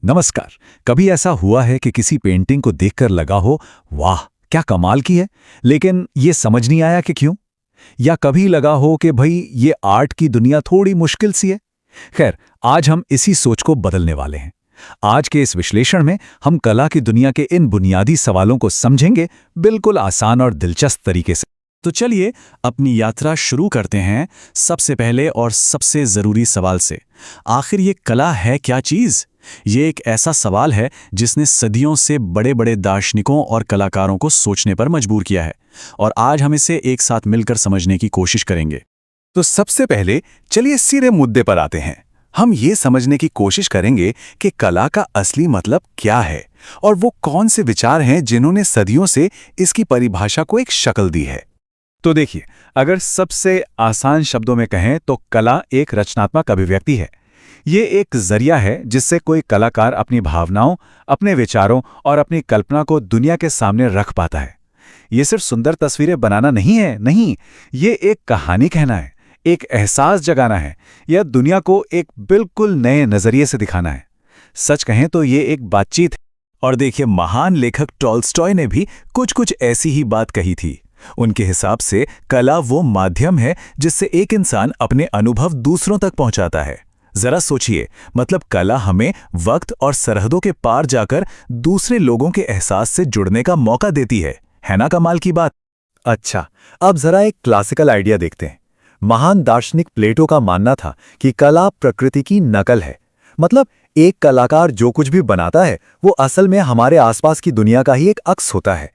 नमस्कार। कभी ऐसा हुआ है कि किसी पेंटिंग को देखकर लगा हो, वाह क्या कमाल की है, लेकिन ये समझ नहीं आया कि क्यों? या कभी लगा हो कि भाई ये आर्ट की दुनिया थोड़ी मुश्किल सी है? खैर, आज हम इसी सोच को बदलने वाले हैं। आज के इस विश्लेषण में हम कला की दुनिया के इन बुनियादी सवालों को समझेंगे, बिल्कुल आसान और दिलचस्प तरीके से। तो चलिए अपनी यात्रा शुरू करते हैं सबसे पहले और सबसे ज़रूरी सवाल से। आखिर ये कला है क्या चीज़? ये एक ऐसा सवाल है जिसने सदियों से बड़े बड़े दार्शनिकों और कलाकारों को सोचने पर मजबूर किया है, और आज हम इसे एक साथ मिलकर समझने की कोशिश करेंगे। तो सबसे पहले चलिए सीधे मुद्दे पर आते हैं। हम ये समझने की कोशिश करेंगे कि कला का असली मतलब क्या है और वो कौन से विचार हैं जिन्होंने सदियों से इसकी परिभाषा को एक शक्ल दी है। तो देखिए, अगर सबसे आसान शब्दों में कहें तो कला एक रचनात्मक अभिव्यक्ति है। ये एक जरिया है जिससे कोई कलाकार अपनी भावनाओं, अपने विचारों और अपनी कल्पना को दुनिया के सामने रख पाता है। ये सिर्फ सुंदर तस्वीरें बनाना नहीं है, नहीं, ये एक कहानी कहना है, एक एहसास जगाना है, या दुनिया को एक बिल्कुल नए नजरिए से दिखाना है। सच कहें तो ये एक बातचीत है। और देखिए, महान लेखक टॉल्स्टॉय ने भी कुछ ऐसी ही बात कही थी। उनके हिसाब से कला वो माध्यम है जिससे एक इंसान अपने अनुभव दूसरों तक पहुंचाता है। जरा सोचिए, मतलब कला हमें वक्त और सरहदों के पार जाकर दूसरे लोगों के एहसास से जुड़ने का मौका देती है ना कमाल की बात? अच्छा, अब जरा एक क्लासिकल आइडिया देखते हैं। महान दार्शनिक प्लेटो का मानना था कि कला प्रकृति की नकल है। मतलब एक कलाकार जो कुछ भी बनाता है वो असल में हमारे आसपास की दुनिया का ही एक अक्स होता है।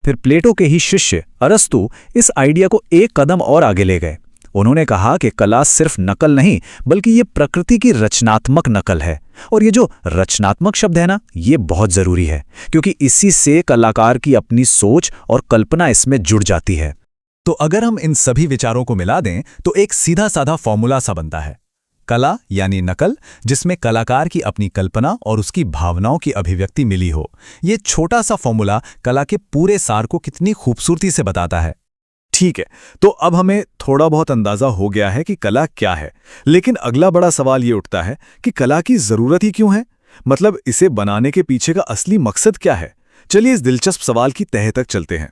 फिर प्लेटो के ही शिष्य अरस्तु इस आइडिया को एक कदम और आगे ले गए। उन्होंने कहा कि कला सिर्फ नकल नहीं, बल्कि ये प्रकृति की रचनात्मक नकल है। और ये जो रचनात्मक शब्द है ना, ये बहुत जरूरी है, क्योंकि इसी से कलाकार की अपनी सोच और कल्पना इसमें जुड़ जाती है। तो अगर हम इन सभी विचारों को मिला दें तो एक सीधा साधा फॉर्मूला सा बनता है। कला यानी नकल, जिसमें कलाकार की अपनी कल्पना और उसकी भावनाओं की अभिव्यक्ति मिली हो। ये छोटा सा फॉर्मूला कला के पूरे सार को कितनी खूबसूरती से बताता है। ठीक है, तो अब हमें थोड़ा बहुत अंदाजा हो गया है कि कला क्या है, लेकिन अगला बड़ा सवाल ये उठता है कि कला की जरूरत ही क्यों है? मतलब इसे बनाने के पीछे का असली मकसद क्या है? चलिए इस दिलचस्प सवाल की तह तक चलते हैं।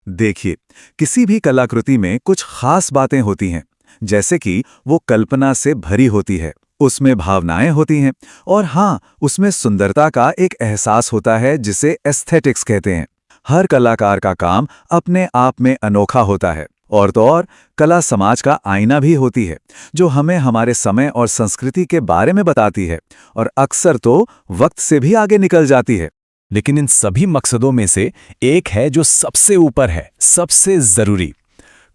देखिए, किसी भी कलाकृति में कुछ खास बातें होती हैं, जैसे कि वो कल्पना से भरी होती है, उसमें भावनाएं होती हैं, और हाँ, उसमें सुंदरता का एक एहसास होता है जिसे एस्थेटिक्स कहते हैं। हर कलाकार का काम अपने आप में अनोखा होता है, और तो और कला समाज का आईना भी होती है, जो हमें हमारे समय और संस्कृति के बारे में बताती है, और अक्सर तो वक्त से भी आगे निकल जाती है। लेकिन इन सभी मकसदों में से एक है जो सबसे ऊपर है, सबसे जरूरी।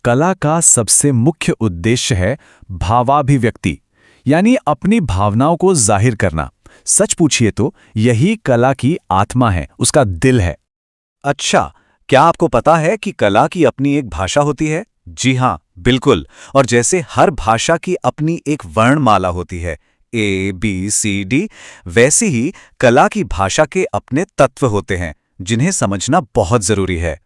कला का सबसे मुख्य उद्देश्य है भावाभिव्यक्ति, यानी अपनी भावनाओं को जाहिर करना। सच पूछिए तो यही कला की आत्मा है, उसका दिल है। अच्छा, क्या आपको पता है कि कला की अपनी एक भाषा होती है? जी हाँ, बिल्कुल। और जैसे हर भाषा की अपनी एक वर्णमाला होती है, ABCD, वैसे ही कला की भाषा के अपने तत्व होते हैं जिन्हें समझना बहुत जरूरी है।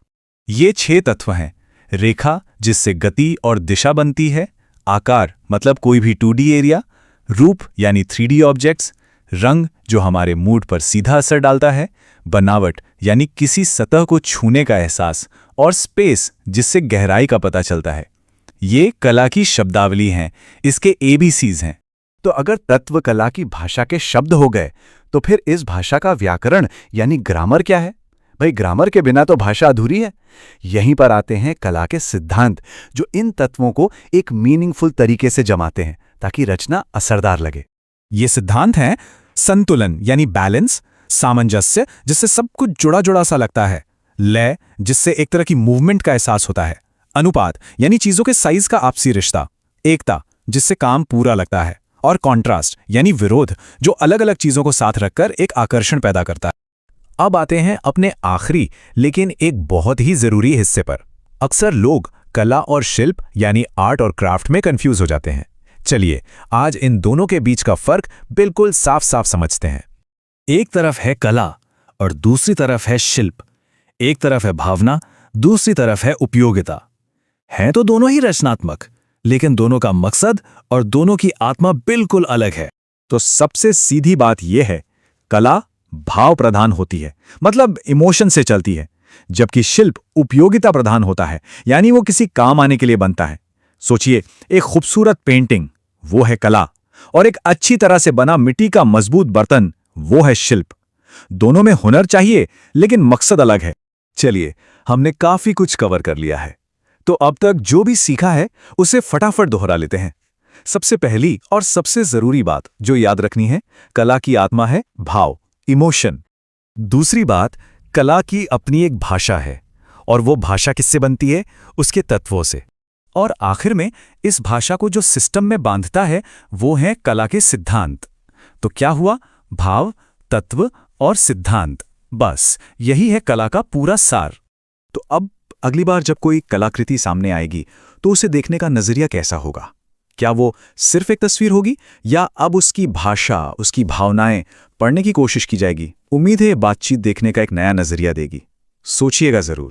ये 6 तत्व हैं। रेखा, जिससे गति और दिशा बनती है। आकार, मतलब कोई भी 2D एरिया। रूप यानी 3D ऑब्जेक्ट्स। रंग, जो हमारे मूड पर सीधा असर डालता है। बनावट, यानी किसी सतह को छूने का एहसास। और स्पेस, जिससे गहराई का पता चलता है। ये कला की शब्दावली हैं, इसके ABCs हैं। तो अगर तत्व कला की भाषा के शब्द हो गए, तो फिर इस भाषा का व्याकरण यानी ग्रामर क्या है? भाई, ग्रामर के बिना तो भाषा अधूरी है। यहीं पर आते हैं कला के सिद्धांत, जो इन तत्वों को एक मीनिंगफुल तरीके से जमाते हैं ताकि रचना असरदार लगे। ये सिद्धांत हैं संतुलन यानी बैलेंस, सामंजस्य, जिससे सब कुछ जुड़ा जुड़ा सा लगता है। लय, जिससे एक तरह की मूवमेंट का एहसास होता है। अनुपात, यानी चीजों के साइज का आपसी रिश्ता। एकता, जिससे काम पूरा लगता है। और कॉन्ट्रास्ट, यानी विरोध, जो अलग अलग चीजों को साथ रखकर एक आकर्षण पैदा करता है। अब आते हैं अपने आखिरी लेकिन एक बहुत ही जरूरी हिस्से पर। अक्सर लोग कला और शिल्प यानी आर्ट और क्राफ्ट में कंफ्यूज हो जाते हैं। चलिए आज इन दोनों के बीच का फर्क बिल्कुल साफ साफ समझते हैं। एक तरफ है कला और दूसरी तरफ है शिल्प। एक तरफ है भावना, दूसरी तरफ है उपयोगिता। हैं तो दोनों ही रचनात्मक, लेकिन दोनों का मकसद और दोनों की आत्मा बिल्कुल अलग है। तो सबसे सीधी बात यह है, कला भाव प्रधान होती है, मतलब इमोशन से चलती है, जबकि शिल्प उपयोगिता प्रधान होता है, यानी वो किसी काम आने के लिए बनता है। सोचिए, एक खूबसूरत पेंटिंग वो है कला, और एक अच्छी तरह से बना मिट्टी का मजबूत बर्तन वो है शिल्प। दोनों में हुनर चाहिए, लेकिन मकसद अलग है। चलिए, हमने काफी कुछ कवर कर लिया है, तो अब तक जो भी सीखा है उसे फटाफट दोहरा लेते हैं। सबसे पहली और सबसे जरूरी बात जो याद रखनी है, कला की आत्मा है भाव, इमोशन। दूसरी बात, कला की अपनी एक भाषा है, और वो भाषा किससे बनती है? उसके तत्वों से। और आखिर में इस भाषा को जो सिस्टम में बांधता है वो है कला के सिद्धांत। तो क्या हुआ? भाव, तत्व और सिद्धांत, बस यही है कला का पूरा सार। तो अब अगली बार जब कोई कलाकृति सामने आएगी तो उसे देखने का नजरिया कैसा होगा? क्या वो सिर्फ एक तस्वीर होगी, या अब उसकी भाषा, उसकी भावनाएं पढ़ने की कोशिश की जाएगी? उम्मीद है ये बातचीत देखने का एक नया नजरिया देगी। सोचिएगा जरूर।